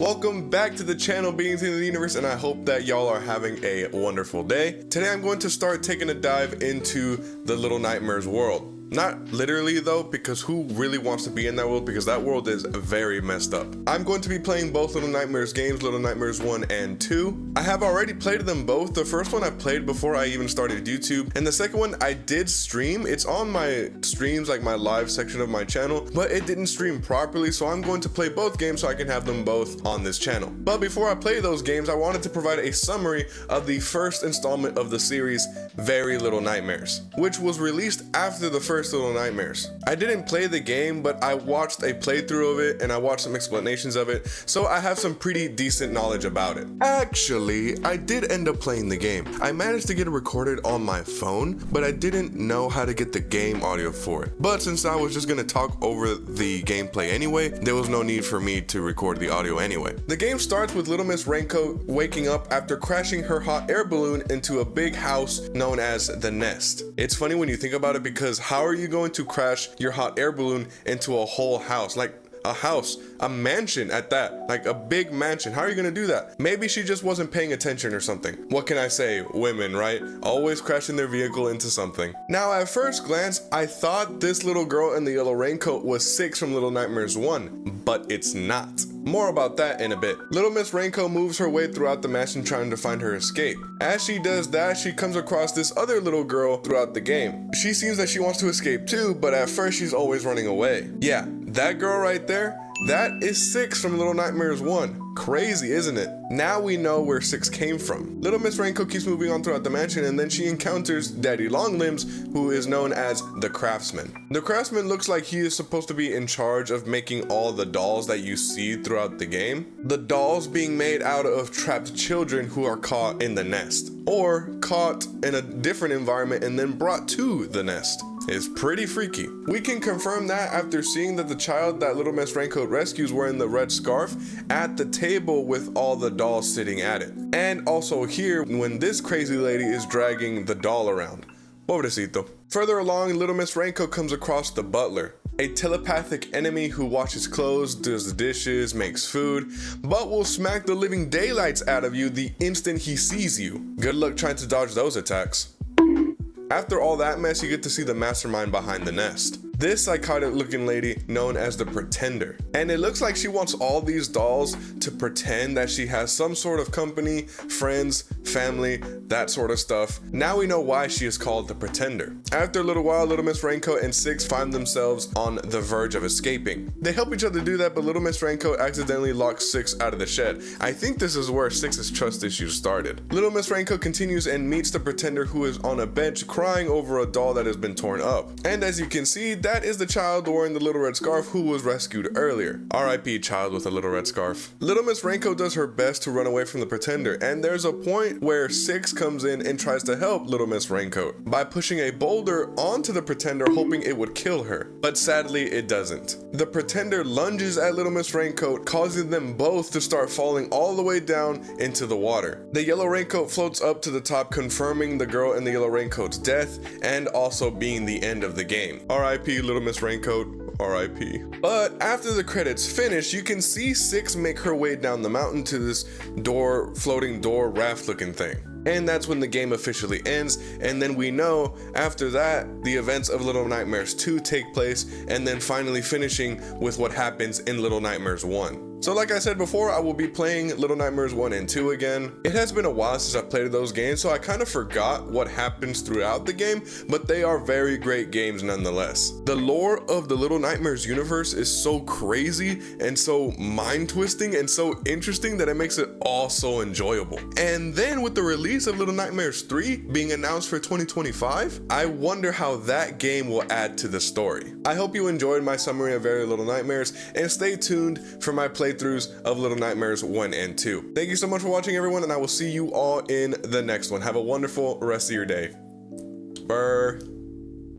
Welcome back to the channel, Beings in the Universe, and I hope that y'all are having a wonderful day. Today I'm going to start taking a dive into the Little Nightmares world. Not literally though, because who really wants to be in that world, because that world is very messed up. I'm going to be playing both Little Nightmares games, Little Nightmares 1 and 2. I have already played them both. The first one I played before I even started YouTube, and the second one I did stream. It's on my streams, like my live section of my channel, but it didn't stream properly, so I'm going to play both games so I can have them both on this channel. But before I play those games, I wanted to provide a summary of the first installment of the series, Very Little Nightmares, which was released after the first Little Nightmares. I didn't play the game, but I watched a playthrough of it and I watched some explanations of it, so I have some pretty decent knowledge about it. Actually, I did end up playing the game. I managed to get it recorded on my phone, but I didn't know how to get the game audio for it. But since I was just gonna talk over the gameplay anyway, there was no need for me to record the audio anyway. The game starts with Little Miss Raincoat waking up after crashing her hot air balloon into a big house known as the Nest. It's funny when you think about it, because how are you going to crash your hot air balloon into a whole house? Like a house, a mansion at that, like a big mansion. How are you gonna do that? Maybe she just wasn't paying attention or something. What can I say? Women, right? Always crashing their vehicle into something. Now, at first glance, I thought this little girl in the yellow raincoat was 6 from Little Nightmares 1, but it's not. More about that in a bit. Little Miss Raincoat moves her way throughout the mansion trying to find her escape. As she does that, she comes across this other little girl throughout the game. She seems that she wants to escape too, but at first she's always running away. Yeah, that girl right there, that is 6 from Little Nightmares 1. Crazy, isn't it? Now we know where 6 came from. Little Miss Raincoat keeps moving on throughout the mansion, and then she encounters Daddy Longlimbs, who is known as the Craftsman. The Craftsman looks like he is supposed to be in charge of making all the dolls that you see throughout the game. The dolls being made out of trapped children who are caught in the nest, or caught in a different environment and then brought to the nest. It's pretty freaky. We can confirm that after seeing that the child that Little Miss Raincoat rescues wearing the red scarf at the table with all the dolls sitting at it. And also here when this crazy lady is dragging the doll around. Pobrecito. Further along, Little Miss Raincoat comes across the butler, a telepathic enemy who washes clothes, does the dishes, makes food, but will smack the living daylights out of you the instant he sees you. Good luck trying to dodge those attacks. After all that mess, you get to see the mastermind behind the nest. This psychotic looking lady known as the Pretender. And it looks like she wants all these dolls to pretend that she has some sort of company, friends, family, that sort of stuff. Now we know why she is called the Pretender. After a little while, Little Miss Raincoat and 6 find themselves on the verge of escaping. They help each other do that, but Little Miss Raincoat accidentally locks 6 out of the shed. I think this is where 6's trust issues started. Little Miss Raincoat continues and meets the Pretender, who is on a bench crying over a doll that has been torn up. And as you can see, that is the child wearing the little red scarf who was rescued earlier. R.I.P. child with a little red scarf. Little Miss Raincoat does her best to run away from the Pretender, and there's a point where 6 comes in and tries to help Little Miss Raincoat by pushing a boulder onto the Pretender, hoping it would kill her. But sadly, it doesn't. The Pretender lunges at Little Miss Raincoat, causing them both to start falling all the way down into the water. The yellow raincoat floats up to the top, confirming the girl in the yellow raincoat's death and also being the end of the game. R.I.P. Little Miss Raincoat, R.I.P. But after the credits finish, you can see 6 make her way down the mountain to this floating door raft looking thing. And that's when the game officially ends, and then we know after that the events of Little Nightmares 2 take place, and then finally finishing with what happens in Little Nightmares 1. So like I said before, I will be playing Little Nightmares 1 and 2 again. It has been a while since I've played those games, so I kind of forgot what happens throughout the game, but they are very great games nonetheless. The lore of the Little Nightmares universe is so crazy and so mind-twisting and so interesting that it makes it all so enjoyable. And then with the release of Little Nightmares 3 being announced for 2025, I wonder how that game will add to the story. I hope you enjoyed my summary of Very Little Nightmares, and stay tuned for my playthroughs of Little Nightmares 1 and 2. Thank you so much for watching, everyone, and I will see you all in the next one. Have a wonderful rest of your day. Brr.